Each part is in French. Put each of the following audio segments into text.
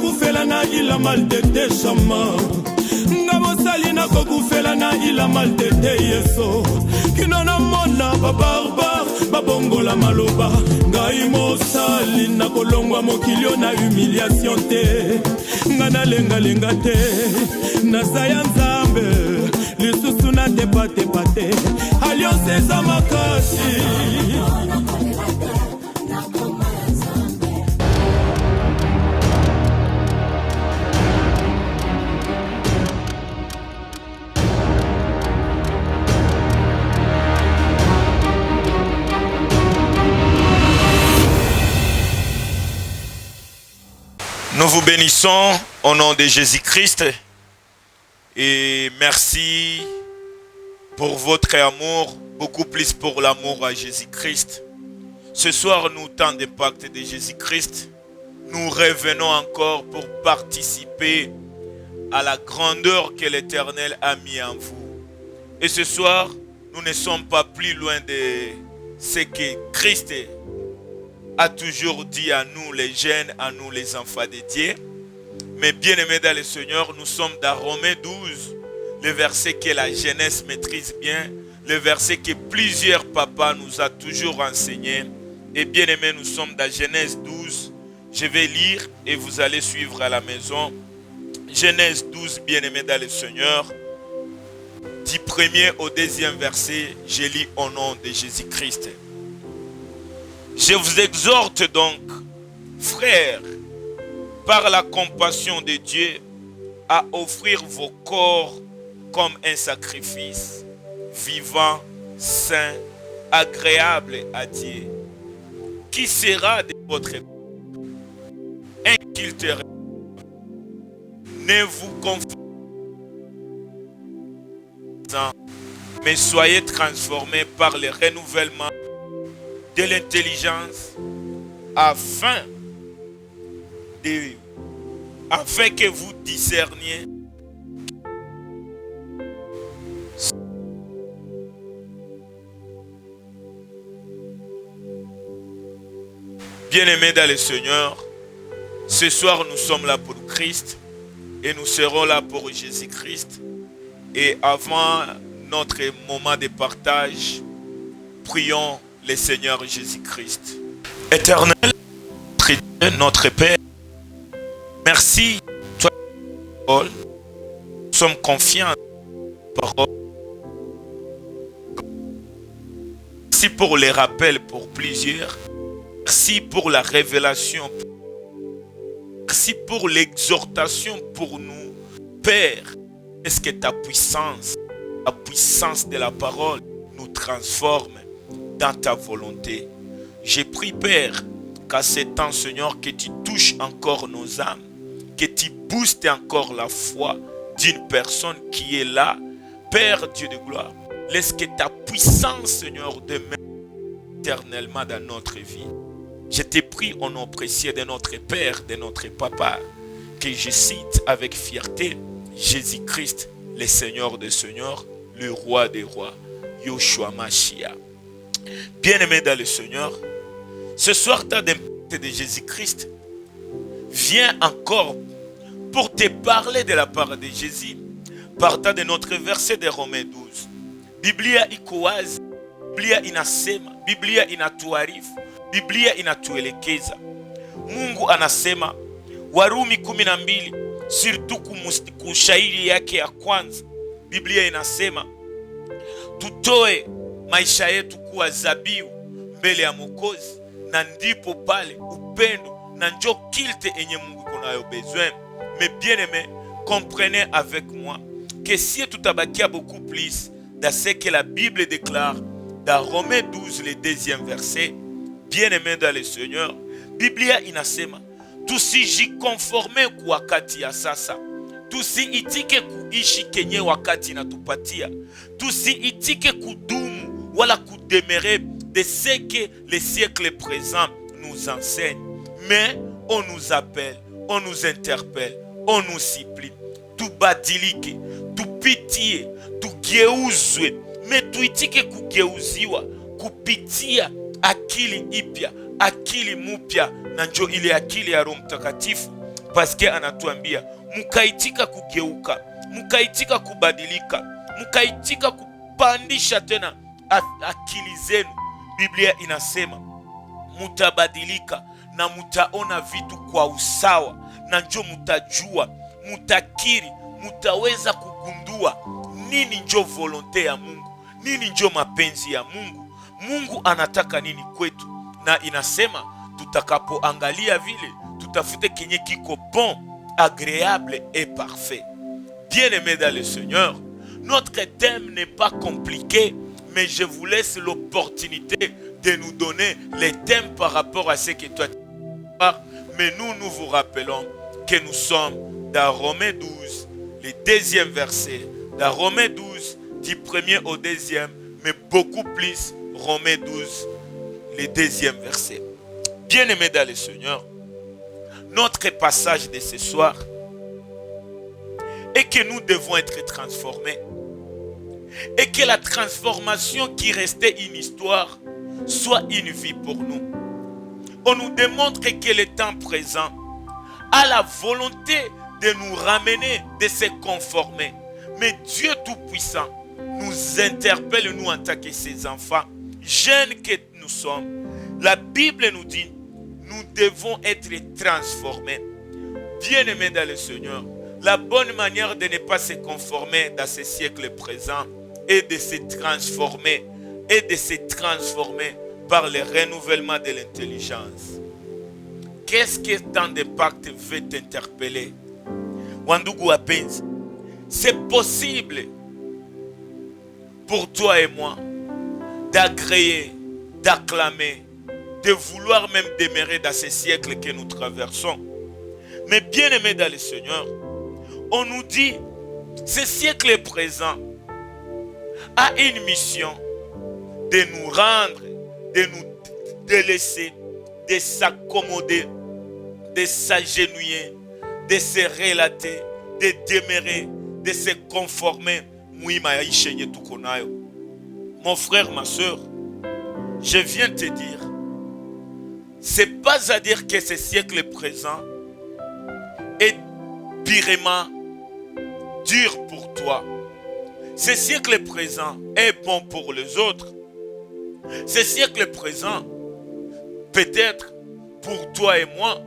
kufela na ila maltete shama Ngabosali na kokufela na ila maltete yeso Kinona mona babarbar babongola maloba Ngai mosali na kolongwa mokilio na humiliation te Ngana lenga lenga te Nazaya nzambe Lisusu na tepate pate Alliance eza makasi Nous vous bénissons au nom de Jésus-Christ et merci pour votre amour, beaucoup plus pour l'amour à Jésus-Christ. Ce soir, nous, temps de pacte de Jésus-Christ, nous revenons encore pour participer à la grandeur que l'Éternel a mis en vous. Et ce soir, nous ne sommes pas plus loin de ce que Christ a toujours dit à nous les jeunes, à nous les enfants de Dieu. Mais bien aimés dans le Seigneur, nous sommes dans Romains 12, le verset que la jeunesse maîtrise bien, le verset que plusieurs papas nous a toujours enseigné. Et bien aimés, nous sommes dans Genèse 12. Je vais lire et vous allez suivre à la maison. Genèse 12, bien aimés dans le Seigneur, du premier au deuxième verset, je lis au nom de Jésus-Christ. Je vous exhorte donc, frères, par la compassion de Dieu, à offrir vos corps comme un sacrifice vivant, saint, agréable à Dieu, qui sera de votre inculture. Ne vous conformez pas, mais soyez transformés par le renouvellement de l'intelligence afin que vous discerniez bien-aimés dans le Seigneur. Ce soir nous sommes là pour Christ et nous serons là pour Jésus-Christ. Et avant notre moment de partage, prions le Seigneur Jésus-Christ. Éternel, notre Père, merci, toi, nous sommes confiants dans ta parole. Merci pour les rappels pour plusieurs. Merci pour la révélation. Merci pour l'exhortation pour nous. Père, est-ce que ta puissance de la parole nous transforme dans ta volonté. Je prie, Père, qu'à ce temps, Seigneur, que tu touches encore nos âmes, que tu boostes encore la foi d'une personne qui est là. Père Dieu de gloire, laisse que ta puissance, Seigneur, demeure éternellement dans notre vie. Je te prie au nom précieux de notre Père, de notre Papa, que je cite avec fierté Jésus-Christ, le Seigneur des Seigneurs, le Roi des Rois, Yoshua Mashiach. Bien-aimé dans le Seigneur, ce soir, ta d'impact de Jésus-Christ vient encore pour te parler de la part de Jésus, partant de notre verset de Romains 12. Biblia iko wazi, Biblia inasema, Biblia inatuarifu, Biblia inatuelekeza. Mungu anasema, Warumi 12, surtout kushairi yake ya kwanza, Biblia inasema, tutoe maisha yetu kuwa zabihu mbele ya Mwokozi, na ndipo pale upendo na njo kilte enye Mungu konayo besoin. Mais bien aimé, comprenez avec moi que si tout abakia beaucoup plus dans ce que la Bible déclare dans Romains 12, le deuxième verset, bien aimé dans le Seigneur, Biblia inasema, tusijikonforme kwa wakati ya sasa, tusiitike kuishi kenye wakati inatupatia, tusiitike kudumu wala kudemere de ce que le siècle présent nous enseigne, mais on nous appelle, on nous interpelle, on nous supplie, tubadilike, tupitie, tugeuzwe, me tuitike kugeuziwa kupitia akili ipya, akili mupya, na njo ile akili ya Roho Mtakatifu Paske anatuambia mukaitika kugeuka, mukaitika kubadilika, mukaitika kupandisha tena akili zenu. Biblia inasema mutabadilika na mutaona vitu kwa usawa, na njo mutajua, mutakiri, mutaweza kugundua nini njo volonte ya Mungu, nini njo mapenzi ya Mungu, Mungu anataka nini kwetu. Na inasema tutakapoangalia vile, tutafute kenye kiko bon, agréable et parfait. Bien-aimés dans le Seigneur, notre thème n'est pas compliqué, mais je vous laisse l'opportunité de nous donner les thèmes par rapport à ce que toi tu as. Mais nous vous rappelons que nous sommes dans Romains 12, le 2e verset. Dans Romains 12, du 1er au 2e, mais beaucoup plus Romains 12, le 2e verset. Bien-aimés dans le Seigneur, notre passage de ce soir est que nous devons être transformés. Et que la transformation qui restait une histoire soit une vie pour nous. On nous démontre que le temps présent a la volonté de nous ramener, de se conformer. Mais Dieu Tout-Puissant nous interpelle, nous en tant que ses enfants, jeunes que nous sommes. La Bible nous dit, nous devons être transformés. Bien-aimés dans le Seigneur, la bonne manière de ne pas se conformer dans ce siècle présent est de se transformer, par le renouvellement de l'intelligence. Qu'est-ce que tant d'impact veut t'interpeller? Wandugu wapenzi, c'est possible pour toi et moi d'agréer, d'acclamer, de vouloir même demeurer dans ce siècle que nous traversons. Mais bien aimés dans le Seigneur, on nous dit, ce siècle présent a une mission de nous rendre, de nous délaisser, de s'accommoder, de s'agenouiller, de se relater, de demeurer, de se conformer. Mon frère, ma soeur, je viens te dire, c'est pas à dire que ce siècle présent est pirement dur pour toi. Ce siècle présent est bon pour les autres. Ce siècle présent, peut-être pour toi et moi,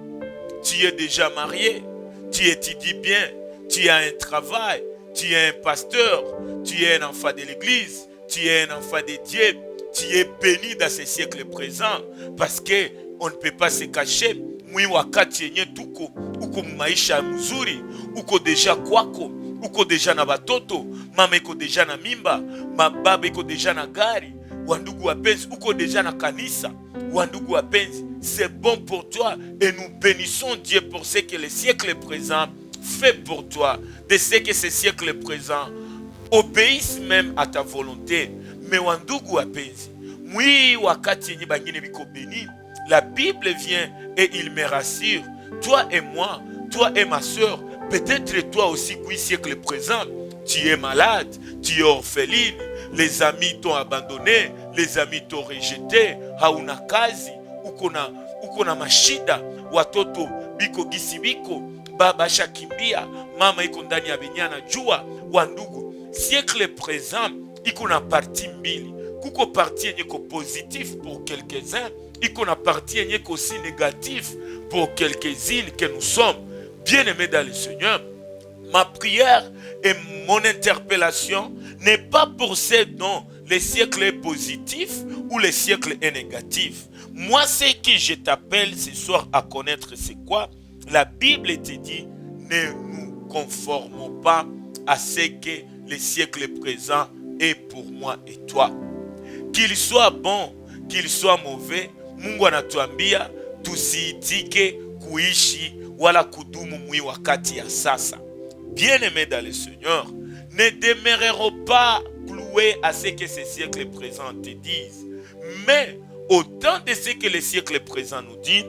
tu es déjà marié, tu étudies bien, tu as un travail, tu es un pasteur, tu es un enfant de l'église, tu es un enfant de Dieu, tu es béni dans ce siècle présent parce que on ne peut pas se cacher. Mwi wakati yenye tuko, uko maisha mzuri, uko deja kwako, uko deja na batoto, mama iko deja na mimba, baba iko deja na gari, wandugu wapenzi, uko deja na kanisa, wandugu wapenzi, c'est bon pour toi et nous bénissons Dieu pour ce que le siècle présent fait pour toi, de ce que ce siècle présent obéisse même à ta volonté. Mais wandugu wapenzi, mwi wakati yenye bangine biko béni, la Bible vient et il me rassure, toi et moi, toi et ma soeur, peut-être toi aussi, oui, siècle présent, tu es malade, tu es orpheline, les amis t'ont abandonné, les amis t'ont rejeté, hauna kazi, uko na mashida, watoto biko gisi biko, baba shakimbia, mama iko ndani ya binyana jua, wandugu, siècle présent, iko na parti mbili, kuko parti yenye ko positif pour quelques-uns, iko na parti yenye ko aussi négatif pour quelques-unes que nous sommes. Bien-aimés dans le Seigneur, ma prière et mon interpellation n'est pas pour ceux dont le siècle est positif ou le siècle est négatif. Moi, ce que je t'appelle ce soir à connaître, c'est quoi? La Bible te dit, ne nous conformons pas à ce que le siècle présent est pour moi et toi. Qu'il soit bon, qu'il soit mauvais, Mungu anatuambia tusiitike kuishi wala kudumu mwi wakati ya sasa. Bien-aimés dans le Seigneur, ne demeurerons pas cloués à ce que ce siècle présent te dise, mais autant de ce que le siècle présent nous dit,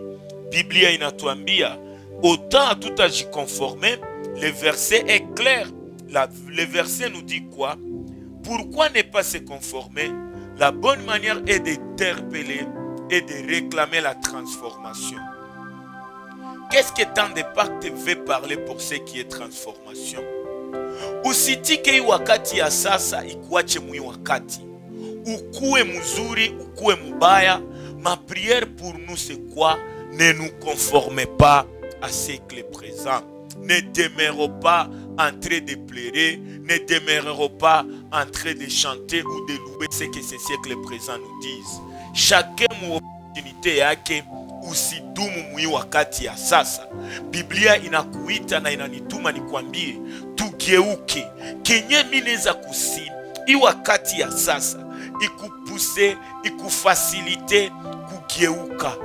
Biblia inatuambia, autant à tout à j'y conformer. Le verset est clair. Le verset nous dit quoi? Pourquoi ne pas se conformer? La bonne manière est d'interpeller et de réclamer la transformation. Qu'est-ce que tant de pacte veut parler pour ce qui est transformation? Usitike hii wakati ya sasa ikuache mwi wakati. Ukue mzuri, ukue mubaya. Ma prière pour nous c'est quoi? Ne nous conformez pas à ce siècle présent. Ne demeurons pas en train de pleurer. Ne demeurons pas en train de chanter ou de louer ce que ce siècle présent nous disent. Chacun mu opportunité yake, usidumu mwi wakati ya sasa. Biblia inakuita na inanituma nikwambie tugeuke. Kenye mineza kusi hii wakati ya sasa ikupuse, ikufasilite kugeuka.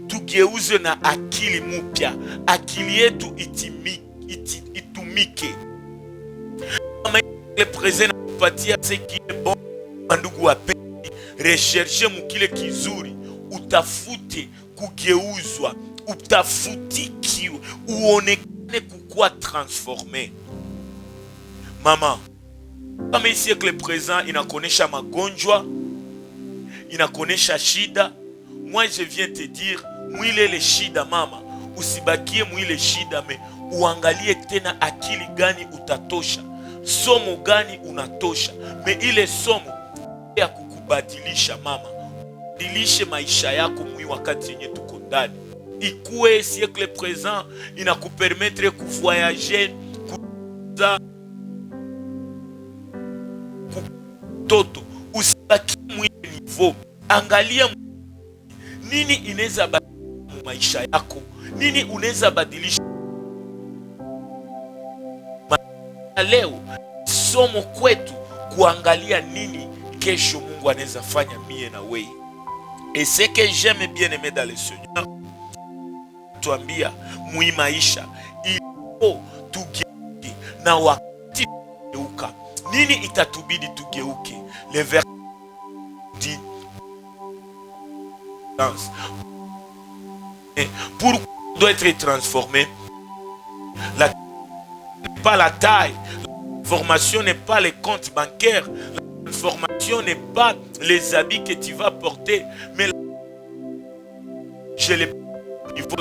Tugeuzwe na akili mupya. Akili yetu itumike. Kama ile present nakupatia ce qui est bon, ndugu wapenzi, recherche mukile kizuri, utafute kugeuzwa, utafutikiwe, uonekane kukua transformé. Mama, kama siècle présent inakonesha magonjwa, inakonesha shida, moi je viens te dire, mwile le shida mama, usibakie mwile shida, me uangalie tena akili gani utatosha, somo gani unatosha, me ile somo ya kukubadilisha mama, badilishe maisha yako mwi wakati yenye tuko ndani. Ikue siècle présent inakupermettre kuvoyager, kuza toto, usibaki mwile niveau. Angalia nini inaweza badilisha maisha yako, nini unaweza badilisha leo. Somo kwetu kuangalia nini kesho Mungu anaweza fanya mie na wewe. Et ce que j'aime bien aimer dans le Seigneur, tuambia mwi maisha ipo tugeuke na wakati tugeuka. Nini itatubidi tugeuke? Le verset dit pour doit être transformé. La pas la taille, la transformation n'est pas les comptes bancaires, la transformation n'est pas les habits que tu vas porter, mais je l'ai au niveau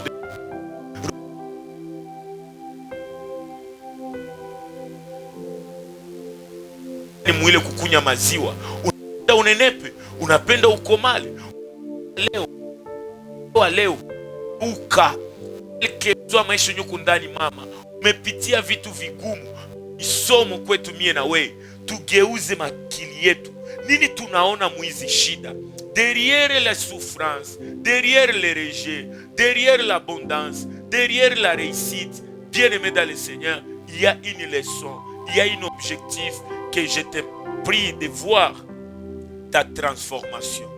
de mwile kukunya maziwa. Unapenda unenepe, unapenda ukomale. Leo ukaelekezwa maisha nyuku ndani mama, umepitia vitu vigumu. Isomo kwetu mie na we, tugeuze makili yetu. Nini tunaona mwizi shida? Derrière la souffrance, derrière le rejet, derrière l'abondance, derrière la réussite, bien aimé dans le Seigneur, il y a une leçon, il y a un objectif que je te prie de voir, ta transformation.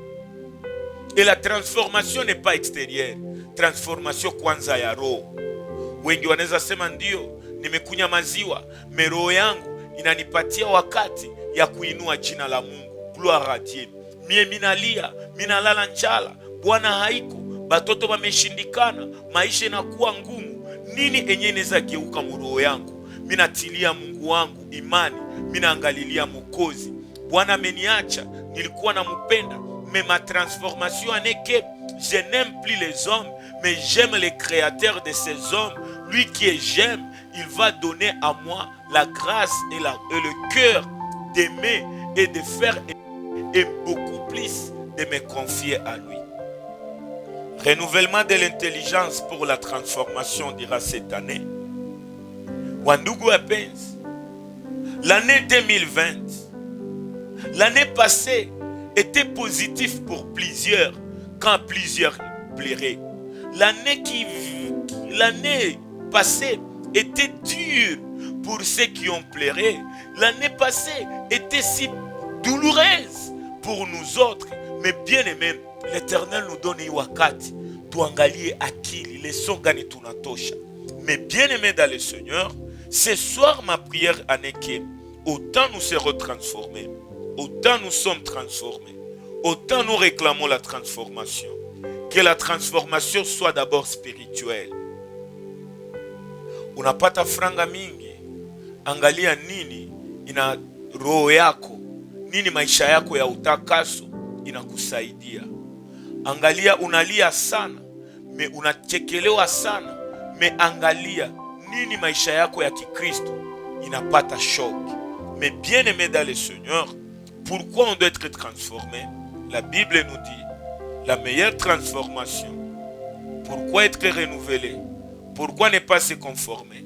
Et la transformation n'est pas extérieure. Transformation kwanza ya roho. Wengi wanaweza sema ndio, nimekunya maziwa, roho yangu inanipatia wakati ya kuinua jina la Mungu. Gloire à Dieu. Mie minalia, minalala njala, Bwana haiko, batoto wameshindikana, maisha inakuwa ngumu. Nini enye inaweza geuka mu roho yangu? Minatilia Mungu wangu imani, minaangalilia Mwokozi. Bwana ameniacha, nilikuwa nampenda, mais ma transformation n'est que je n'aime plus les hommes, mais j'aime le créateur de ces hommes. Lui qui j'aime, il va donner à moi la grâce et le cœur d'aimer et de faire et beaucoup plus de me confier à lui. Renouvellement de l'intelligence pour la transformation dira cette année. Wandugu wapenzi, l'année 2020, l'année passée était positive pour plusieurs quand plusieurs pleuraient. L'année passée était dure pour ceux qui ont pleuré. L'année passée était si douloureuse pour nous autres. Mais bien aimé, l'Éternel nous donne wakati tuangalie akili leson gani tunatosha. Mais bien aimé dans le Seigneur, ce soir ma prière est que autant nous serons transformés, autant nous sommes transformés, autant nous réclamons la transformation. Que la transformation soit d'abord spirituelle. Unapata franga mingi, angalia nini ina roho yako, nini maisha yako ya utakaso inakusaidia. Angalia unalia sana, me unachekelewa sana. Me angalia nini maisha yako ya Kikristo inapata choc. Mais bien aimé dans le Seigneur, pourquoi on doit être transformé? La Bible nous dit la meilleure transformation. Pourquoi être renouvelé? Pourquoi ne pas se conformer?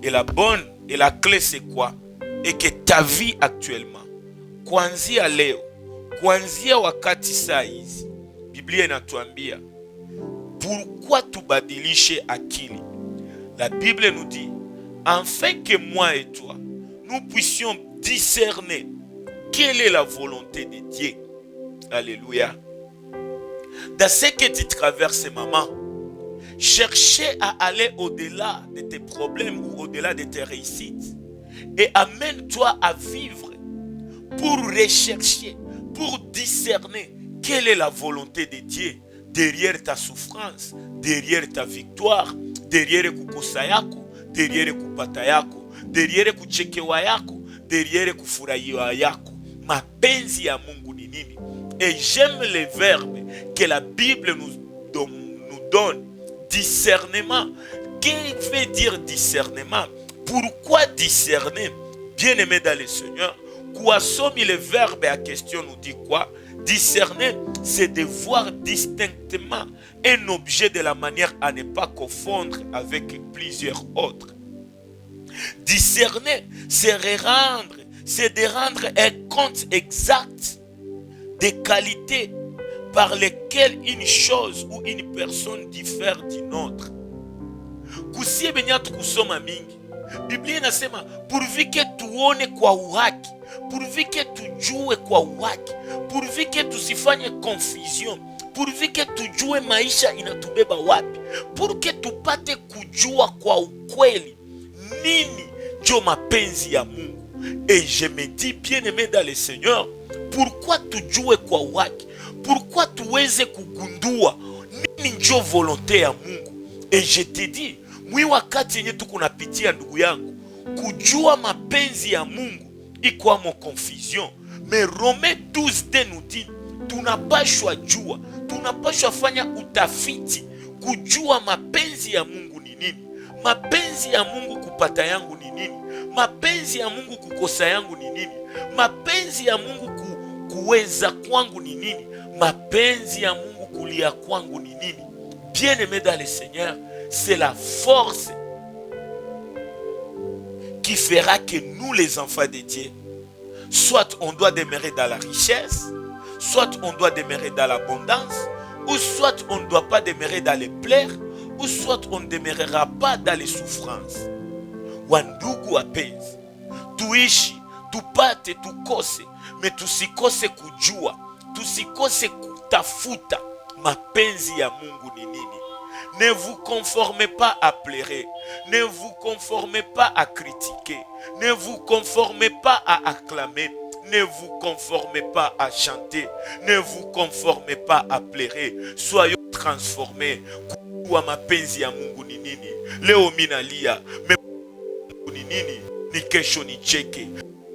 Et la bonne et la clé c'est quoi? Et que ta vie actuellement, kuanzia leo, kuanzia wakati saa hizi, Biblia inatuambia pourquoi tubadilishe akili. La Bible nous dit afin que moi et toi nous puissions discerner quelle est la volonté de Dieu. Alléluia. Dans ce que tu traverses, maman, cherchez à aller au-delà de tes problèmes ou au-delà de tes réussites. Et amène-toi à vivre pour rechercher, pour discerner quelle est la volonté de Dieu derrière ta souffrance, derrière ta victoire, derrière kukosa yako, derrière kupata yako, derrière kuchekewa yako, derrière kufurahiwa yako. Mapenzi ya Mungu ni nini? Et j'aime les verbes que la Bible nous donne. Discernement. Qu'est-ce que veut dire discernement? Pourquoi discerner? Bien-aimé dans le Seigneur, Kouasomi le verbe à question nous dit quoi? Discerner, c'est de voir distinctement un objet de la manière à ne pas confondre avec plusieurs autres. Discerner, c'est de rendre un compte exact des qualités par lesquelles une chose ou une personne diffère d'une autre. Kusie benyatu kusoma mingi. Biblia inasema pourvu que tuone kwa uhaki, pourvu que tujue kwa uhaki, pourvu que tusifanye confusion, pourvu que tujue maisha inatubeba wapi, pour que tupate kujua kwa ukweli nini ndio mapenzi ya Mungu. Et je me dis bien aimé dans le Seigneur, pourquoi tujue kwa uhaki, pourquoi tuweze kugundua nini ndio volonté ya Mungu. Et je te dis, mwi wakati yenye tukunapitia ndugu yangu, kujua mapenzi ya Mungu iko mo confusion. Mais Romains 12 nous dit, tunapashwa jua, tunapashwa fanya utafiti kujua mapenzi ya Mungu ni nini. Mapenzi ya Mungu kupata yangu ni nini? Mapenzi ya Mungu kukosa yangu ni nini? Mapenzi ya Mungu kuweza kwangu ni nini? Mapenzi ya Mungu kulia kwangu ni nini? Bien-aimé dans le Seigneur, c'est la force qui fera que nous les enfants de Dieu, soit on doit demeurer dans la richesse, soit on doit demeurer dans l'abondance, ou soit on ne doit pas demeurer dans les plaies, ou soit on ne demeurera pas dans les souffrances. Wandugu wapenzi, tuishi, tupate, tukose, mais tusikose kujua, tusikose kutafuta mapenzi ya Mungu ni nini. Ne vous conformez pas à pleurer, ne vous conformez pas à critiquer, ne vous conformez pas à acclamer, ne vous conformez pas à chanter, ne vous conformez pas à pleurer. Soyons transformés. Kwa mapenzi ya Mungu ni nini? Leo minalia, Mungu ni nini? Ni kesho nicheke.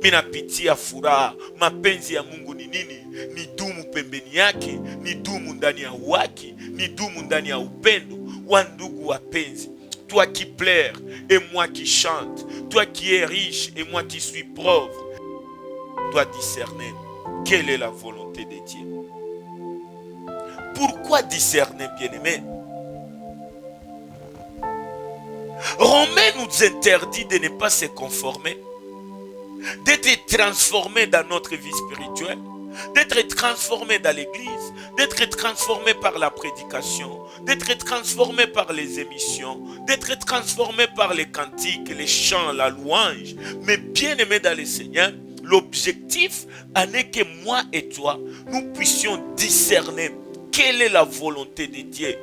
Minapitia furaha. Mapenzi ya Mungu ni nini? Ni dumu pembeni yake, ni dumu ndani ya uwaki, ni dumu ndani ya upendo. Wandugu wapenzi, toi qui pleure et moi qui chante, toi qui es riche et moi qui suis pauvre, dois discerner quelle est la volonté de Dieu. Pourquoi discerner, bien-aimé? Romains nous interdit de ne pas se conformer, d'être transformé dans notre vie spirituelle, d'être transformé dans l'église, d'être transformé par la prédication, d'être transformé par les émissions, d'être transformé par les cantiques, les chants, la louange. Mais bien aimé dans le Seigneur, l'objectif en est que moi et toi, nous puissions discerner quelle est la volonté de Dieu.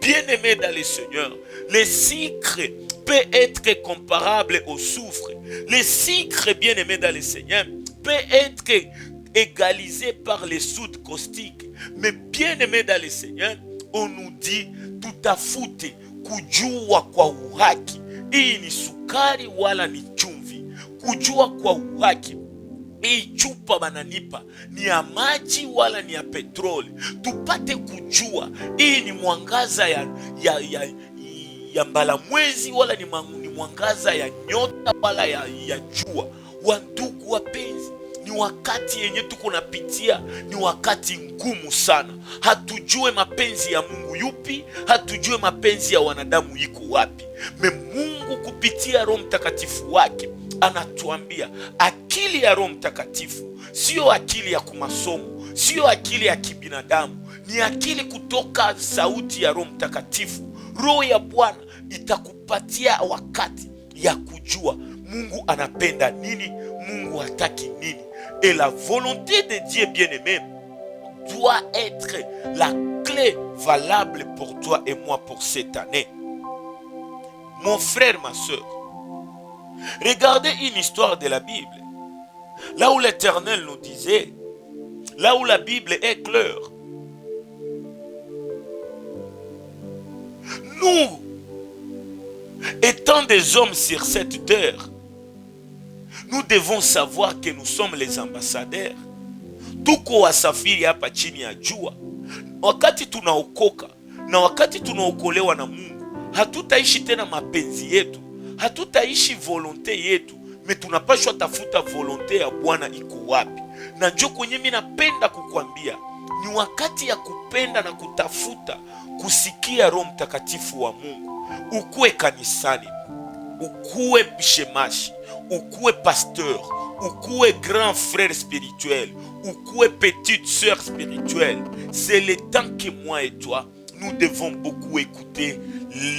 Bien aimé dans le Seigneur, le sucre peut être comparable au soufre. Le sucre, bien aimé dans le Seigneur, peut être égalisé par les soude caustique. Mais bien aimé dans le Seigneur, on nous dit tutafute kujua kwa uhaki. Hii ni sukari wala ni chumvi. Kujua kwa uhaki. hii chupa bananipa ni ya maji wala ni ya petroli, tupate kujua hii ni mwangaza ya mbalamwezi wala ni mwangaza ya nyota wala ya jua. Wandugu wapenzi, ni wakati yenye tuko napitia, ni wakati ngumu sana. Hatujue mapenzi ya Mungu yupi, hatujue mapenzi ya wanadamu iko wapi. Mungu kupitia Roho Mtakatifu wake anatuambia akili ya Roho Mtakatifu sio akili ya kumasomo, sio akili ya kibinadamu, ni akili kutoka sauti ya Roho Mtakatifu. Roho ya Bwana itakupatia wakati ya kujua Mungu anapenda nini, Mungu hataki nini. Et la volonté de Dieu bien-aimé doit être la clé valable pour toi et moi pour cette année. Mon frère, ma soeur, regardez une histoire de la Bible. Là où l'Éternel nous disait, là où la Bible est claire, nous, étant des hommes sur cette terre, nous devons savoir que nous sommes les ambassadeurs. Tuko wasafiri hapa chini ya jua. Wakati tunaokoka na wakati tunaokolewa na Mungu, hatutaishi tena mapenzi yetu, hatutaishi volonte yetu, me tunapashwa tafuta volonte ya Bwana iko wapi. Na njoo kwenye mimi napenda kukwambia, ni wakati ya kupenda na kutafuta kusikia Roho Mtakatifu wa Mungu. Ukuwe kanisani, ukuwe bishemashi, ukuwe pasteur, ukuwe grand frère spirituel, ukuwe petite sœur spirituelle, c'est le temps que moi et toi, nous devons beaucoup écouter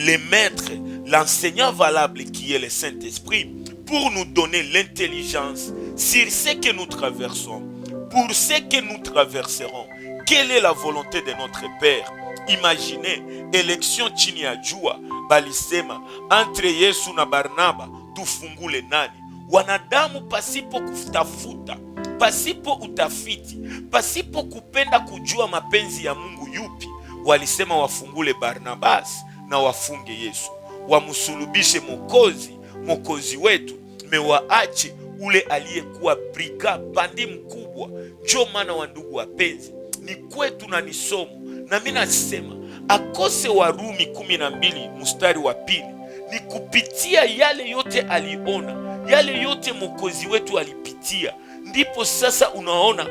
les maîtres, l'enseignant valable qui est le Saint-Esprit, pour nous donner l'intelligence sur ce que nous traversons, pour ce que nous traverserons. Quelle est la volonté de notre Père? Imaginez, élection chini ya jua, balisema, entre Yesu na Barnaba, tufungule nani? Wanadamu pasipo kutafuta, pasipo utafiti, pasipo kupenda kujua mapenzi ya Mungu yupi, walisema wafungule Barnabas na wafunge Yesu, wamusulubishe Mwokozi wetu, mewaache ule aliyekuwa bandi mkubwa. Ndio maana wandugu wapenzi, ni kwetu na ni somo, na mimi nasema akose Warumi 12 mstari wa 2, ni kupitia yale yote aliona, yale yote Mwokozi wetu alipitia, ndipo sasa unaona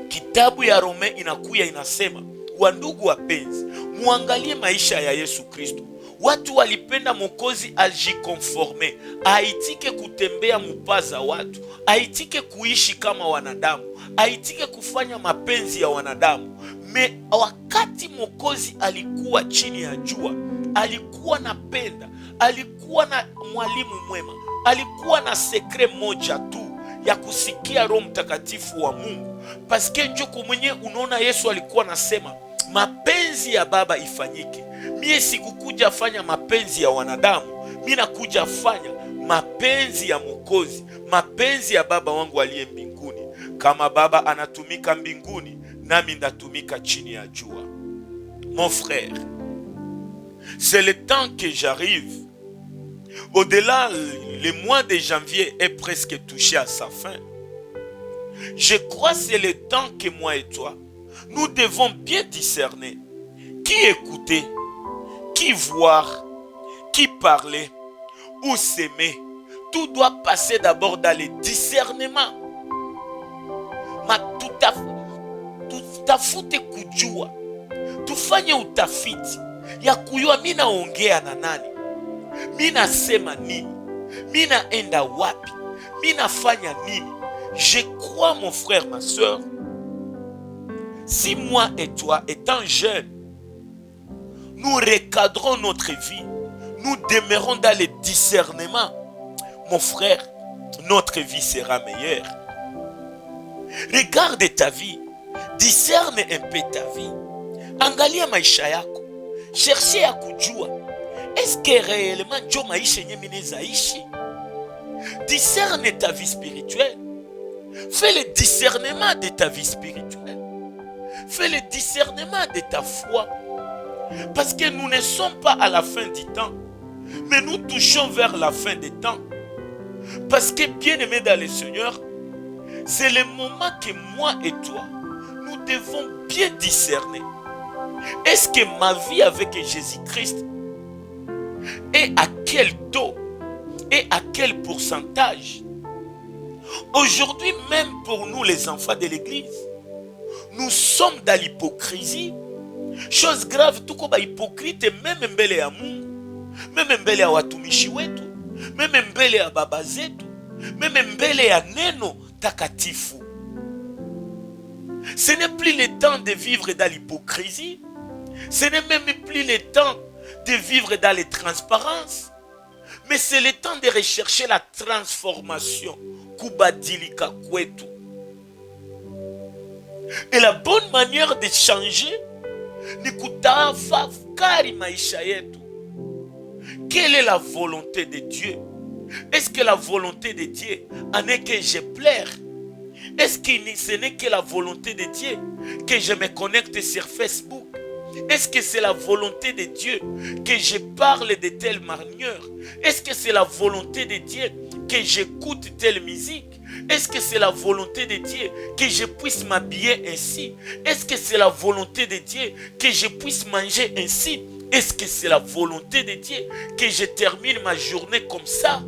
kitabu ya Rome inakuya inasema, wandugu wapenzi, muangalie maisha ya Yesu Kristo. Watu walipenda Mwokozi ajikonforme, aitike kutembea mupaza watu, aitike kuishi kama wanadamu, aitike kufanya mapenzi ya wanadamu. Me wakati Mwokozi alikuwa chini ya jua, alikuwa na penda, alikuwa na mwalimu mwema, alikuwa na sekre moja tu ya kusikia Roho Mtakatifu wa Mungu. Paske njoko mwenye unaona Yesu alikuwa nasema, mapenzi ya Baba ifanyike. Mie sikukuja fanya mapenzi ya wanadamu, mimi nakuja fanya mapenzi ya Mwokozi, mapenzi ya Baba wangu aliye mbinguni. Kama Baba anatumika mbinguni, nami ndatumika chini ya jua. Mon frère, c'est le temps que j'arrive. Au-delà, le mois de janvier est presque touché à sa fin. Je crois que c'est le temps que moi et toi, nous devons bien discerner qui écouter, qui voir, qui parler, où s'aimer. Tout doit passer d'abord dans le discernement. Tutafute kujua, tufanye utafiti ya kujua mimi naongea na nani, mimi nasema nini, mimi naenda wapi, mimi nafanya nini. Je crois, mon frère, ma soeur, si moi et toi, étant jeunes, nous recadrons notre vie, nous demeurons dans le discernement, mon frère, notre vie sera meilleure. Regarde ta vie, discerne un peu ta vie, angalia maisha yako, cherche ya kujua, est-ce que réellement ndio maisha yenye mimi naishi? Discerne ta vie spirituelle, fais le discernement de ta vie spirituelle, fais le discernement de ta foi, parce que nous ne sommes pas à la fin du temps, mais nous touchons vers la fin des temps. Parce que bien aimé dans le Seigneur, c'est le moment que moi et toi, nous devons bien discerner. Est-ce que ma vie avec Jésus-Christ est à quel taux et à quel pourcentage? Aujourd'hui, même pour nous les enfants de l'église, nous sommes dans l'hypocrisie. Chose grave, tout comme hypocrite, même mbele ya Mungu, même mbele ya watumishi wetu, même mbele ya baba zetu, même mbele ya neno takatifu. Ce n'est plus le temps de vivre dans l'hypocrisie. Ce n'est même plus le temps de vivre dans les transparences. Mais c'est le temps de rechercher la transformation. Kubadilika kwetu. Et la bonne manière de changer, ni kutafakari maisha yetu. Quelle est la volonté de Dieu? Est-ce que la volonté de Dieu en est que je plaire? Est-ce que ce n'est que la volonté de Dieu que je me connecte sur Facebook? Est-ce que c'est la volonté de Dieu que je parle de telle manière? Est-ce que c'est la volonté de Dieu que j'écoute telle musique? Est-ce que c'est la volonté de Dieu que je puisse m'habiller ainsi? Est-ce que c'est la volonté de Dieu que je puisse manger ainsi? Est-ce que c'est la volonté de Dieu que je termine ma journée comme ça?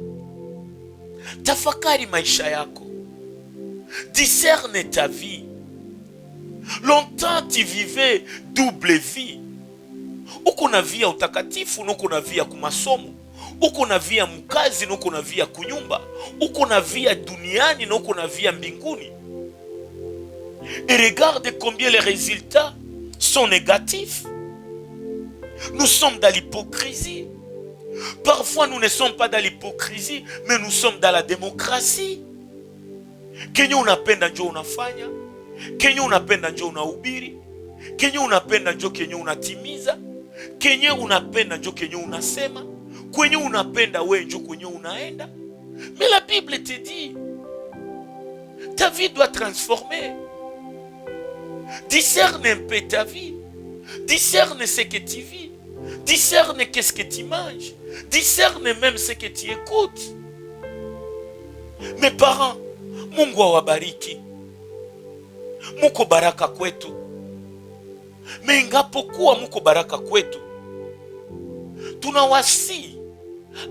Tafakari maisha yako. Discerne ta vie. Longtemps tu vivais double vie. Uko na vie ya utakatifu, nuko na vie ya kumasomo. Uko na vie ya mkazi, nuko na vie ya kunyumba. Uko na vie ya duniani, nuko na vie ya mbinguni. Et regarde combien les résultats sont négatifs. Nous sommes dans l'hypocrisie. Parfois nous ne sommes pas dans l'hypocrisie, mais nous sommes dans la démocratie. Kenye unapenda njo unafanya, kenye unapenda njo unahubiri, kenye unapenda njo kenye unatimiza, kenye unapenda njo kenye unasema, kwenye unapenda we njo kwenye unaenda. Mais la Bible te dit, ta vie doit transformer. Discerne un peu ta vie. Discerne ce que tu vis. Discerne qu'est-ce que tu manges. Discerne même ce que tu écoutes. Mes parents, Mungu awabariki. Muko baraka kwetu. Mais ingapokuwa muko baraka kwetu, tunawasi,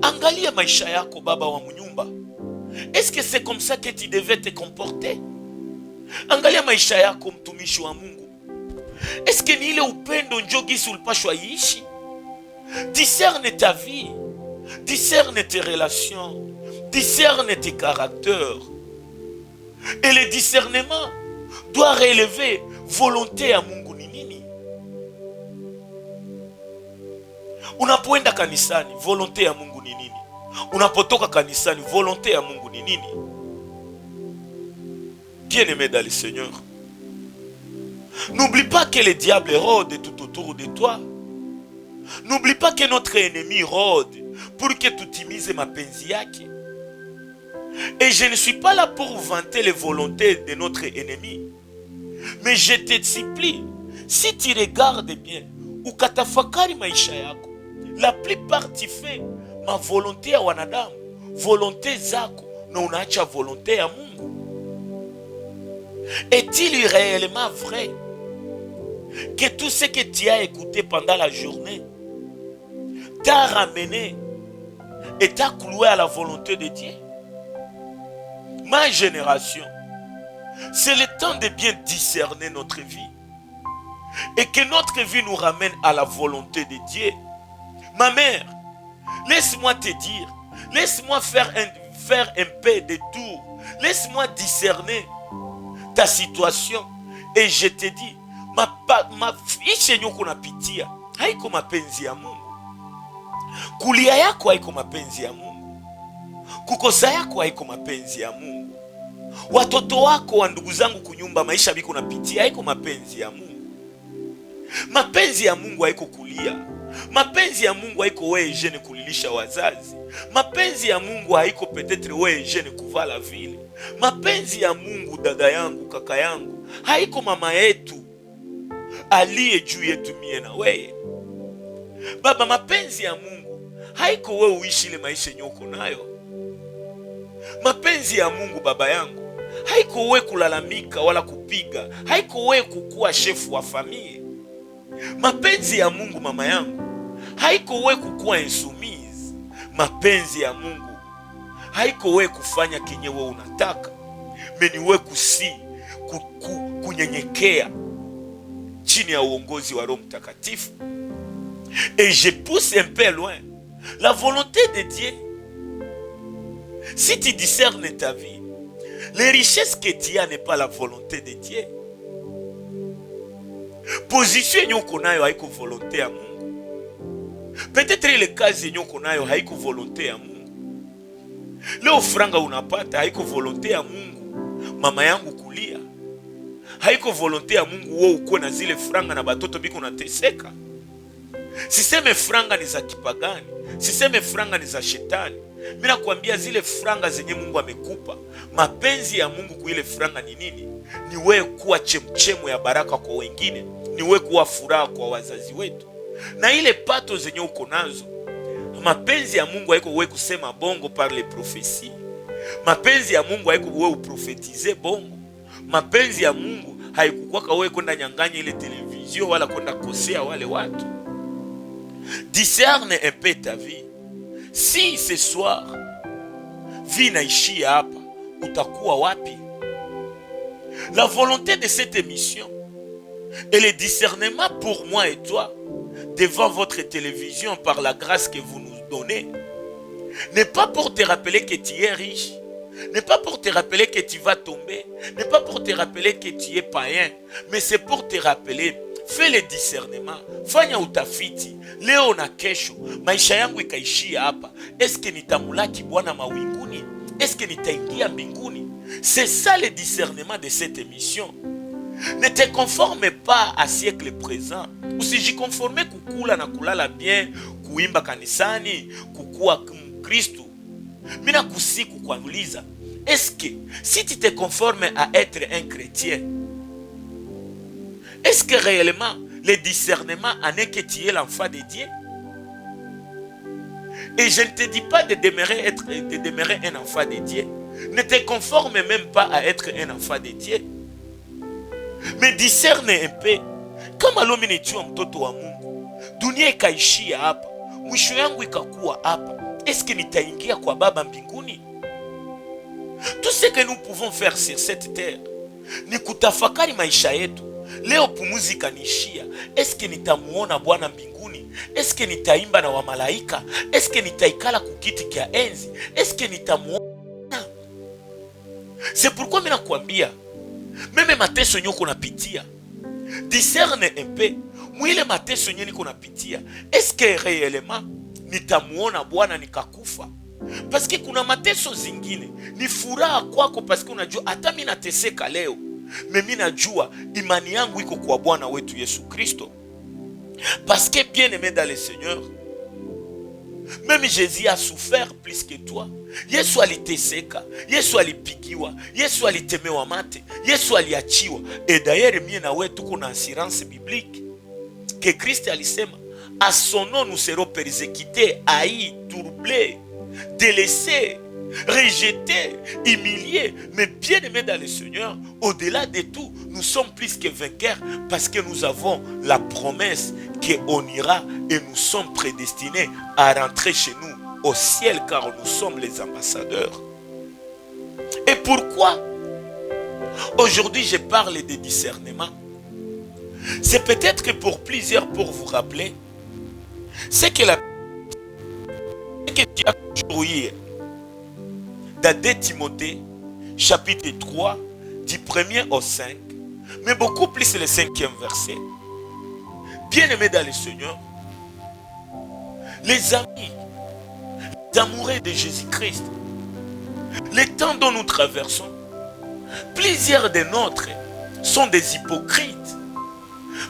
angalia maisha yako baba wa mnyumba. Est-ce que c'est comme ça que tu devais te comporter? Angalia maisha yako mtumishi wa Mungu. Est-ce que ni ile upendo njo gisi ulipashwa ishi? Discerne ta vie. Discerne tes relations. Discerne tes caractères. Et le discernement doit relever volonté ya Mungu ni nini? Unapoenda kanisani, volonté ya Mungu ni nini? Unapotoka kanisani, volonté ya Mungu ni nini? Bien-aimé dans le Seigneur, n'oublie pas que le diable rôde tout autour de toi. N'oublie pas que notre ennemi rôde pour que tu timises mapenzi yake. Et je ne suis pas là pour vanter les volontés de notre ennemi. Mais je te supplie, si tu regardes bien, ukatafakari maisha yako, la plupart tu fais ma volonté ya wanadamu, volonté zako, na unaacha volonté ya Mungu. Est-il réellement vrai que tout ce que tu as écouté pendant la journée t'a ramené et t'a cloué à la volonté de Dieu? Ma génération, c'est le temps de bien discerner notre vie et que notre vie nous ramène à la volonté de Dieu. Ma mère, laisse-moi te dire, laisse-moi faire un peu de tour, laisse-moi discerner ta situation et je te dis, ma fille nyoko napitia haiko mapenzi ya Mungu. Kulia yako haiko mapenzi ya Mungu. Kukosa yako haiko mapenzi ya Mungu. Watoto wako wa ndugu zangu kunyumba maisha biko napitia haiko mapenzi ya Mungu. Mapenzi ya Mungu haiko kulia. Mapenzi ya Mungu haiko wewe jeune kulilisha wazazi. Mapenzi ya Mungu haiko peut-être wewe jeune kuvala vile. Mapenzi ya Mungu dada yangu, kaka yangu, haiko mama yetu aliye juu yetu mie na wewe. Baba, mapenzi ya Mungu haiko wewe uishi ile maisha nyoko nayo. Mapenzi ya Mungu baba yangu haiko wewe kulalamika wala kupiga, haiko wewe kukuwa shefu wa familia. Mapenzi ya Mungu mama yangu haiko wewe kukuwa insoumise. Mapenzi ya Mungu haiko wewe kufanya kenye wewe unataka, meni wewe kunyenyekea chini ya uongozi wa Roho Mtakatifu. Et je pousse un peu loin. La volonté de Dieu, si tu discernes ta vie, les richesses que tu as n'est pas la volonté de Dieu. Position nyoko nayo haiko volonté ya Mungu. Peut-être ile kazi nyoko nayo haiko volonté ya Mungu. Leo franga unapata haiko volonté ya Mungu. Mama yangu kulia haiko volonté ya Mungu wewe uko na zile franga na batoto biko unateseka. Siseme franga ni za kipagani, siseme franga ni za shetani. Mimi nakwambia zile franga zenye Mungu amekupa, mapenzi ya Mungu kwa ile franga ni nini? Ni wewe kuwa chemchemu ya baraka kwa wengine, ni wewe kuwa furaha kwa wazazi wetu. Na ile pato zenye uko nazo, mapenzi ya Mungu haiko wewe kusema bongo par les prophéties. Mapenzi ya Mungu haiko wewe uprofetize bongo. Mapenzi ya Mungu haikukwaka wewe kwenda nyang'anya ile television wala kwenda kosea wale watu. Discerne un peu ta vie. Si ce soir vie naishia hapa, utakuwa wapi? La volonté de cette émission et le discernement pour moi et toi devant votre télévision par la grâce que vous nous donnez n'est pas pour te rappeler que tu es riche, n'est pas pour te rappeler que tu vas tomber, n'est pas pour te rappeler que tu es païen, mais c'est pour te rappeler. Fais le discernement, fanya utafiti. Leo na kesho maisha yangu ikaishia hapa, eske nitamulaki Bwana mawinguni? Eske nitaingia mbinguni? C'est ça le discernement de cette émission. Ne te conforme pas à siècle présent. Usijikonforme kukula na kulala bien, kuimba kanisani, kukua Kristo. Mina kusiku kuuliza, est-ce que si tu te conformes à être un chrétien, est-ce que réellement le discernement en est que tu es l'enfant de Dieu? Et je ne te dis pas de demeurer un enfant de Dieu. Ne te conforme même pas à être un enfant de Dieu. Mais discerne un peu. Kama lomi nijua mtoto wa Mungu, dunia ikaishia hapa, mwisho yangu ikakuwa hapa, est-ce que nitaingia kwa Baba mbinguni? Tout ce que nous pouvons faire sur cette terre ni kutafakari maisha yetu. Leo pumuzi kanishia, eske nitamuona Bwana mbinguni? Eske nitaimba na wamalaika? Eske nitaikala kukiti kia enzi? Eske nitamuona? C'est pourquoi mimi nakwambia, meme mateso nyoko napitia, discerne un peu, mwile mateso nyeni niko napitia, eske réellement nitamuona Bwana nikakufa? Parce que kuna mateso zingine ni furaha kwako, parce que unajua hata mimi nateseka leo, mimi najua imani yangu iko kwa Bwana wetu Yesu Kristo. Parce que bien aimé dans le Seigneur, même Jésus a souffert plus que toi. Yesu aliteseka, Yesu alipigiwa, Yesu alitemewa mate, Yesu aliachiwa. Et d'ailleurs mie na wewe tuko na assurance biblique que Christ alisema, à son nom nous serons persécutés, haïs, troublés, délaissés, rejetés, humiliés. Mais bien aimés dans le Seigneur, au-delà de tout, nous sommes plus que vainqueurs parce que nous avons la promesse qu'on ira et nous sommes prédestinés à rentrer chez nous au ciel, car nous sommes les ambassadeurs. Et pourquoi aujourd'hui je parle de discernement? C'est peut-être que pour plusieurs, pour vous rappeler, c'est que tu as toujours eu dans 2 Timothée chapitre 3 du 1er au 5, mais beaucoup plus le 5e verset. Bien-aimés dans le Seigneur, les amis, les amoureux de Jésus-Christ, les temps dont nous traversons, plusieurs de nôtres sont des hypocrites,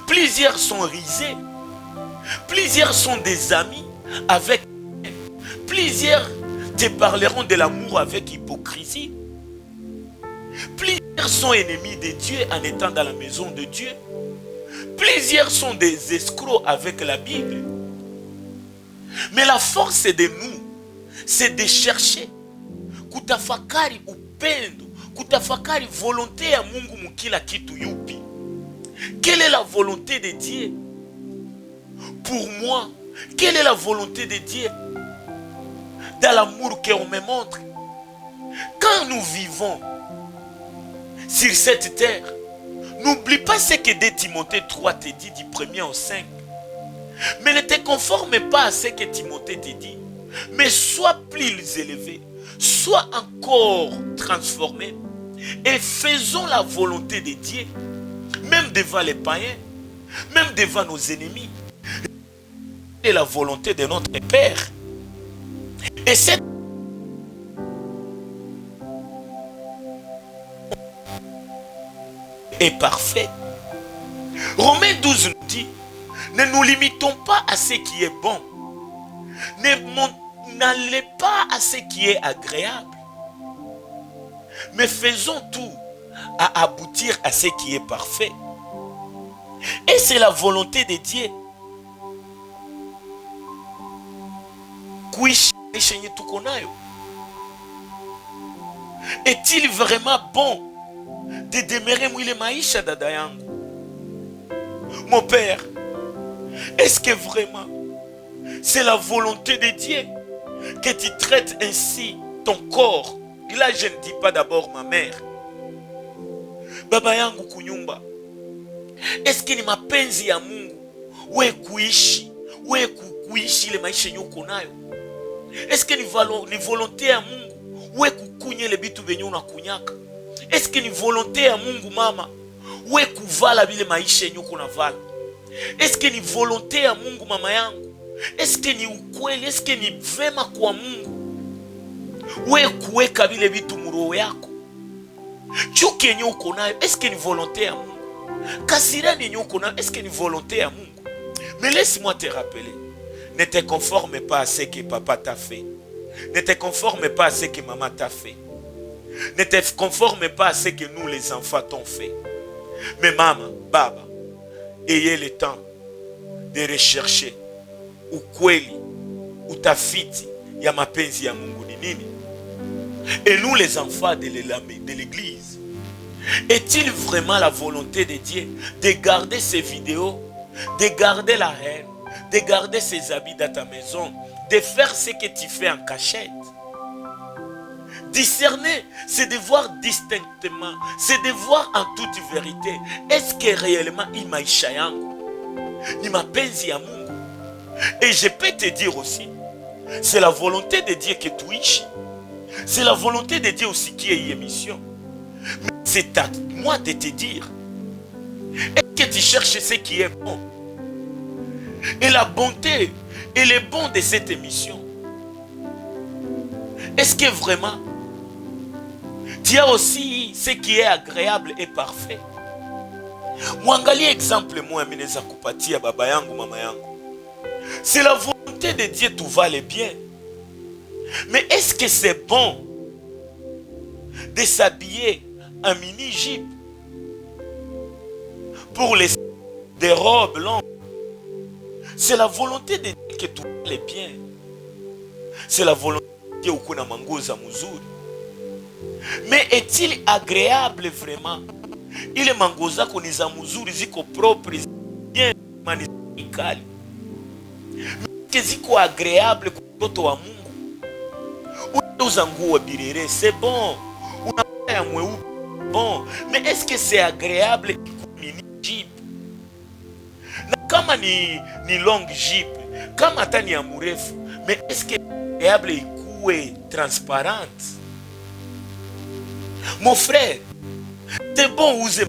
plusieurs sont risés, plusieurs sont des amis avec, plusieurs te parleront de l'amour avec hypocrisie, plusieurs sont ennemis de Dieu en étant dans la maison de Dieu, plusieurs sont des escrocs avec la Bible. Mais la force de nous, c'est de chercher kutafakari upendo, kutafakari volonté ya Mungu mukila kitu yupi. Quelle est la volonté de Dieu pour moi? Quelle est la volonté de Dieu dans l'amour qu'on me montre? Quand nous vivons sur cette terre, n'oublie pas ce que 2 Timothée 3 te dit du 1er au 5. Mais ne te conforme pas à ce que Timothée te dit, mais sois plus élevé, sois encore transformé et faisons la volonté de Dieu, même devant les païens, même devant nos ennemis. C'est la volonté de notre Père. Et cette est parfait. Romains 12 nous dit, ne nous limitons pas à ce qui est bon. N'allez pas à ce qui est agréable. Mais faisons tout à aboutir à ce qui est parfait. Et c'est la volonté de Dieu. Est-il vraiment bon de demeurer mwile maisha dada yangu? Mon père, est-ce que vraiment c'est la volonté de Dieu que tu traites ainsi ton corps? Là, je ne dis pas d'abord ma mère. Baba yangu kunyumba, est-ce que ni mapenzi ya Mungu we kuishi ile maisha nyuko nayo? Est-ce que ni volonté ya Mungu we kukunye le bitu benye unakunyaka? Est-ce que ni volonté ya Mungu mama we kuvala bile maisha nyuko na vala? Est-ce que ni volonté ya Mungu mama yangu? Est-ce que ni ukweli? Est-ce que ni vema kwa Mungu we kuweka bile vitu muroho yako? Chuki yenye uko nayo, est-ce que ni volonté ya Mungu? Kasirani yenye uko nayo, est-ce que ni volonté ya Mungu? Mais laisse-moi te rappeler, ne te conforme pas à ce que papa t'a fait. Ne te conforme pas à ce que maman t'a fait. Ne te conforme pas à ce que nous les enfants t'ont fait. Mais maman, baba, ayez le temps de rechercher ukweli, utafiti ya mapenzi ya Mungu ni nini. Et nous les enfants de l'église, est-il vraiment la volonté de Dieu de garder ces vidéos, de garder la haine, de garder ses habits dans ta maison, de faire ce que tu fais en cachette? Discerner, c'est de voir distinctement, c'est de voir en toute vérité. Est-ce que réellement il maisha yangu ni mapenzi ya Mungu? Et je peux te dire aussi, c'est la volonté de Dieu que tu ishi. C'est la volonté de Dieu aussi qui est une émission. Mais c'est à moi de te dire, est-ce que tu cherches ce qui est bon? Et la bonté et le bon de cette émission, est-ce que vraiment tu as aussi ce qui est agréable et parfait? Mwangalie exemple moi mineza kupatia baba yangu mama yangu. C'est la volonté de Dieu, tout va le bien. Mais est-ce que c'est bon de s'habiller en mini-jupe pour les des robes longues? C'est la volonté de Dieu que tout va le bien. C'est la volonté de Dieu ukuna mangoza muzuri. Mais est-il agréable vraiment? Il est mangoza koniza muzuri ziko propre bien manikali. Mais ziko agréable kwa mtoto wa Mungu. Unauza nguo birere, c'est bon. Unapaya mweupe, bon. Mais est-ce que c'est agréable mini jeep? Na kama ni long jeep, kama hata ni amurefu, mais est-ce que c'est agréable ikuwe transparente? Mon frère, c'est bon uza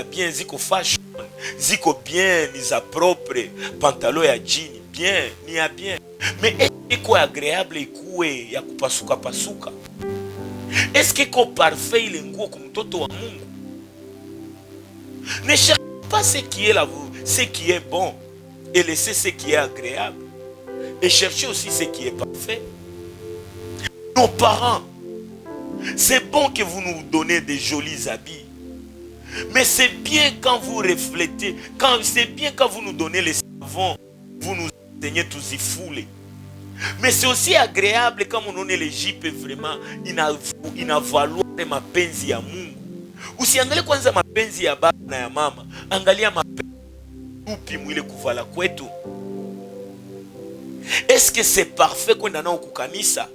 bien ziko fashion, ziko bien ni za propre, pantalon ya jean bien, ni ya bien. Mais est-ce que agréable ikuwe ya kupasuka pasuka? Est-ce que parfait ile nguo kwa mtoto wa Mungu? Ne cherche pas ce qui est bon et laissez ce qui est agréable. Et cherchez aussi ce qui est parfait. Nos parents, c'est bon que vous nous donnez des jolis habits. Mais c'est bien quand vous reflétez, c'est bien quand vous nous donnez les savons, vous nous enseignez tous y fouler. Mais c'est aussi agréable kama unaona ile jipe vraiment inavaloir mapenzi ya Mungu. Usiangalie kwanza mapenzi ya baba na ya mama, angalia mapenzi upi mwile kuvala kwetu. Est-ce que c'est parfait kwenda nao kukanisa?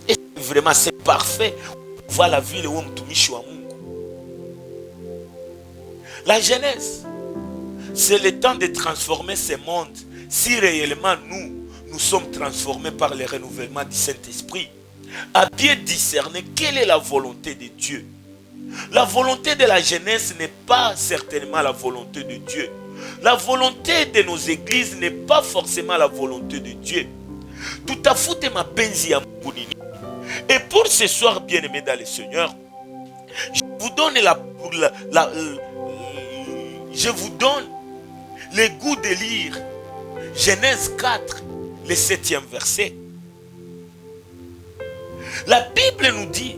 Est-ce que vraiment c'est parfait kuvala vile wewe mtumishi wa Mungu? La Genèse, c'est le temps de transformer ce monde. Si réellement nous sommes transformés par le renouvellement du Saint-Esprit, à bien discerner quelle est la volonté de Dieu. La volonté de la jeunesse n'est pas certainement la volonté de Dieu. La volonté de nos églises n'est pas forcément la volonté de Dieu. Tout à fait mapenzi ya Mungu nini. Et pour ce soir, bien-aimés dans le Seigneur, je vous donne je vous donne le goût de lire Genèse 4, le 7e verset. La Bible nous dit,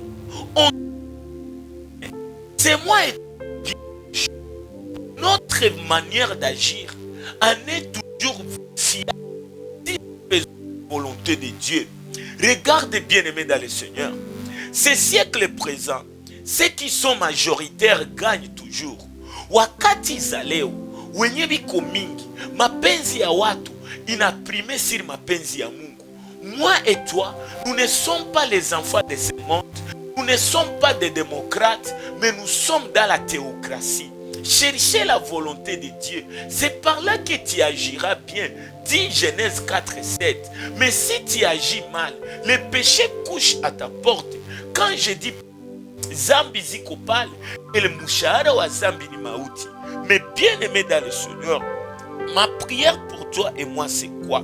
c'est moi et notre manière d'agir en est toujours fiable à la volonté de Dieu. Regardez, bien-aimés dans le Seigneur, ces siècles présents, ceux qui sont majoritaires gagnent toujours. Wakati za leo wenye biko mingi mapenzi ya watu inaprime sur mapenzi ya Mungu. Moi et toi, nous ne sommes pas les enfants de ce monde, nous ne sommes pas des démocrates, mais nous sommes dans la théocratie. Cherchez la volonté de Dieu, c'est par là que tu agiras bien. Dit Genèse 4 et 7. Mais si tu agis mal, le péché couche à ta porte. Quand je dis Zambi ziko pale, et le mouchara wa Zambi ni mauti. Mais bien aimé dans le Seigneur, ma prière pour toi et moi c'est quoi?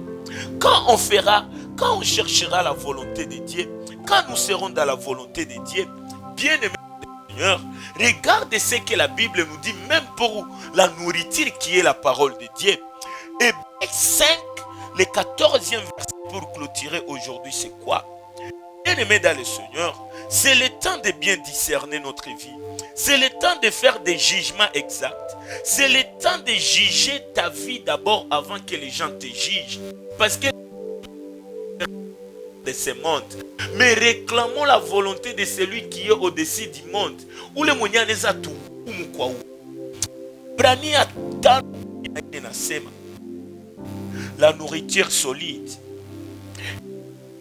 Quand on cherchera la volonté de Dieu, quand nous serons dans la volonté de Dieu, bien aimé dans le Seigneur, regarde ce que la Bible nous dit, même pour la nourriture qui est la parole de Dieu. Et 5, le 14e verset pour clôturer aujourd'hui, c'est quoi? Bien aimé dans le Seigneur, c'est le temps de bien discerner notre vie. C'est le temps de faire des jugements exacts. C'est le temps de juger ta vie d'abord avant que les gens te jugent. Parce que de ce monde. Mais réclamons la volonté de celui qui est au-dessus du monde. Ou le mwenyaneza tu umukwa u. Brania tano inasema. La nourriture solide.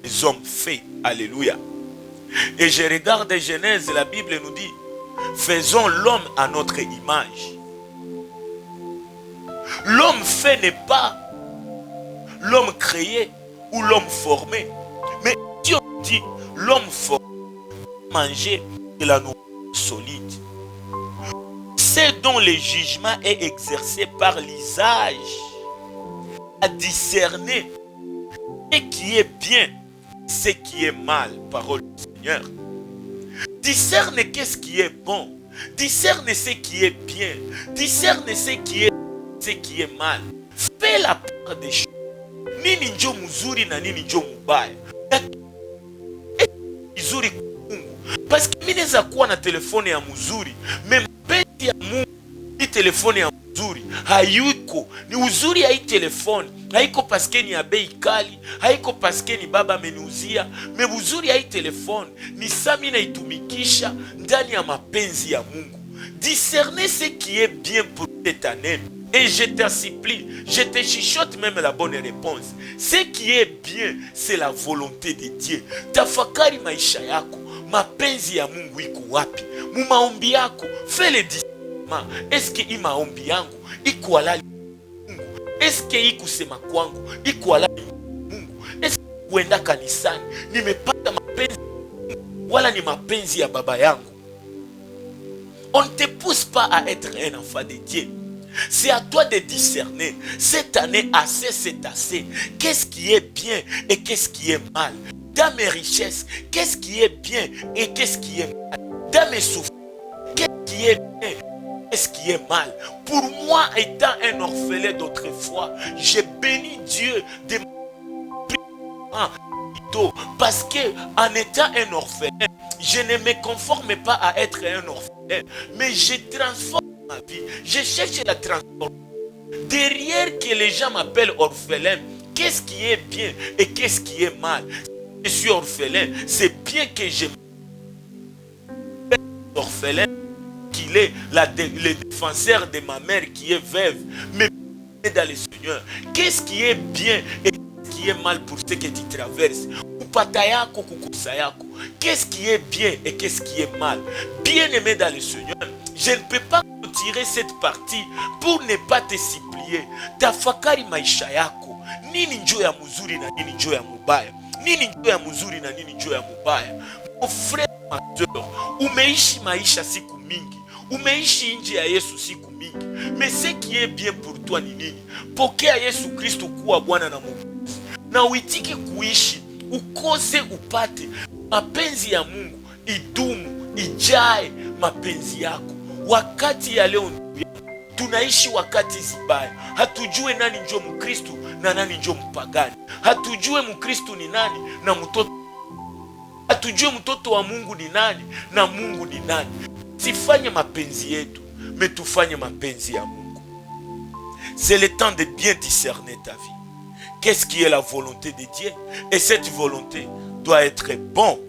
Les hommes faits. Alléluia. Et je regarde Genèse, la Bible nous dit, faisons l'homme à notre image. L'homme fait n'est pas l'homme créé ou l'homme formé. Mais Dieu dit, l'homme formé, manger de la nourriture solide. C'est dont le jugement est exercé par l'usage à discerner ce qui est bien, ce qui est mal, parole du Seigneur. Discerne qu'est-ce qui est bon, discerne ce qui est bien, discerne ce qui est mal. Fais la part des choses. Nini njo mzuri na nini njo mubaya. Mzuri Mungu. Parce que mimi naweza kuwa na telefone ya mzuri, mais mapenzi ya Mungu ni telefone ya mzuri. Hayuko. Ni uzuri ya hii telefone. Haiko paske ni ya bei kali, haiko paske ni baba ameniuzia, mais uzuri ya hii telefone ni sami na itumikisha ndani ya mapenzi ya Mungu. Discernez ce qui est bien pour cette année. Et je te supplie, je te chuchote même la bonne réponse. Ce qui est bien, c'est la volonté de Dieu. Tafakari maisha yako, mapenzi ya Mungu iko wapi? Mu maombi yako, fais le discernement. Est-ce que hii maombi yangu iko halali Mungu? Est-ce que hii kusema kwangu iko halali Mungu? Est-ce que kuenda kanisani nimepata mapenzi wala ni mapenzi ya baba yangu? On ne te pousse pas à être un enfant de Dieu. C'est à toi de discerner. Cette année, assez, c'est assez. Qu'est-ce qui est bien et qu'est-ce qui est mal? Dans mes richesses, qu'est-ce qui est bien et qu'est-ce qui est mal? Dans mes souffrances, qu'est-ce qui est bien et qu'est-ce qui est mal? Pour moi, étant un orphelin d'autrefois, j'ai béni Dieu de parce que en étant un orphelin, je ne me conforme pas à être un orphelin, mais je transforme ma vie. Je cherche la transformation. Derrière que les gens m'appellent orphelin, qu'est-ce qui est bien et qu'est-ce qui est mal? Je suis orphelin, c'est bien que je orphelin, qu'il est le défenseur de ma mère qui est veuve, mais dans le Seigneur. Qu'est-ce qui est bien et qu'est-ce qui est mal pour ce que tu traverses? Qu'est-ce qui est bien et qu'est-ce qui est mal? Bien-aimé dans le Seigneur, je ne peux pas retirer cette partie pour ne pas te supplier. Tafakari maisha yako. Nini njoo ya mzuri na nini njoo ya mubaya? Nini njoo ya mzuri na nini njoo ya mubaya? Mon frère, ma soeur, umeishi maisha siku mingi. Umeishi nje ya Yesu siku mingi. Mais ce qui est bien pour toi ni nini? Pokea Yesu Kristo kuwa Bwana na Mwokozi. Na uitike kuishi, ukose upate mapenzi ya Mungu, idumu, ijae mapenzi yako. Wakati ya leo tunaishi wakati zibaya. Hatujue nani njo Mkristo na nani njo mpagani. Hatujue Mkristo ni nani na mtoto. Hatujue mtoto wa Mungu ni nani na Mungu ni nani. Sifanye mapenzi yetu, mais tufanye mapenzi ya Mungu. C'est le temps de bien discerner ta vie. Qu'est-ce qui est la volonté de Dieu? Et cette volonté doit être bon,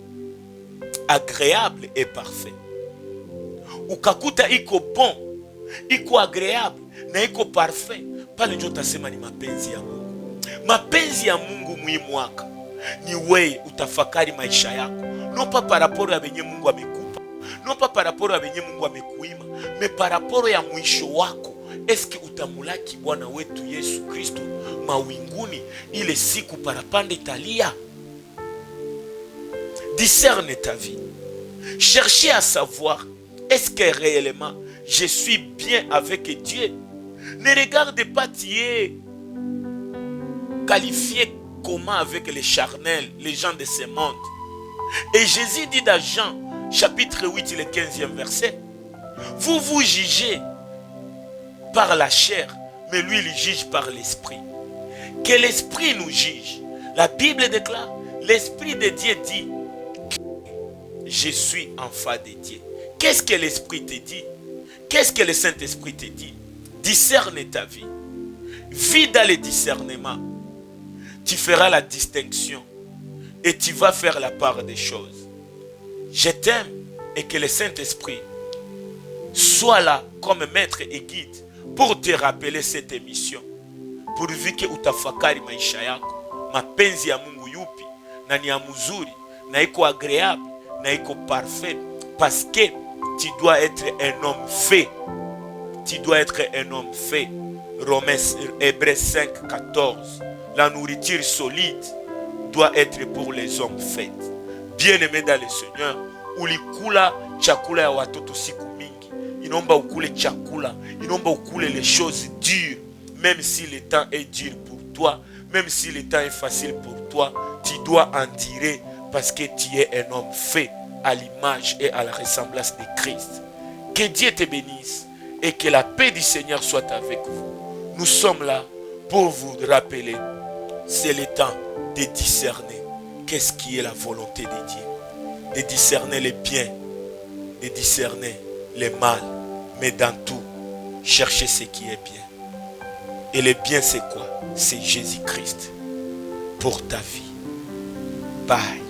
agréable et parfait. Ukakuta iko bon, iko agréable na iko parfait, pale ndio utasema ni mapenzi ya Mungu. Mapenzi ya Mungu muimwaka ni wewe utafakari maisha yako, non pas par rapport à benye Mungu amekupa, non pas par rapport à benye Mungu amekuima, mais par rapport ya mwisho wako. Eske utamulaki Bwana wetu Yesu Kristo mawinguni ile siku parapanda italia? Discerne ta vie. Cherchez à savoir, est-ce que réellement je suis bien avec Dieu? Ne regarde pas tu es qualifié comment avec les charnels, les gens de ce monde. Et Jésus dit dans Jean, chapitre 8, le 15e verset, vous vous jugez par la chair, mais lui il juge par l'esprit. Que l'esprit nous juge. La Bible déclare, l'esprit de Dieu dit, je suis enfant de Dieu. Qu'est-ce que l'esprit te dit? Qu'est-ce que le Saint-Esprit te dit? Discerne ta vie. Vis dans le discernement. Tu feras la distinction et tu vas faire la part des choses. Je t'aime et que le Saint-Esprit soit là comme maître et guide pour te rappeler cette émission. Pourvu que utafakari maisha yako, mapenzi ya Mungu yupi, na ni ya mzuri, na iko agréable, na iko parfait, parce que tu dois être un homme fait. Tu dois être un homme fait. Hébreux 5, 14. La nourriture solide doit être pour les hommes faits. Bien-aimé dans le Seigneur, ulikula chakula ya watoto siku mingi. Inomba ukule chakula, inomba ukule les choses dures. Même si le temps est dur pour toi, même si le temps est facile pour toi, tu dois en tirer parce que tu es un homme fait à l'image et à la ressemblance de Christ. Que Dieu te bénisse et que la paix du Seigneur soit avec vous. Nous sommes là pour vous rappeler, c'est le temps de discerner qu'est-ce qui est la volonté de Dieu, de discerner le bien, de discerner le mal, mais dans tout, chercher ce qui est bien. Et le bien c'est quoi? C'est Jésus-Christ pour ta vie. Bye.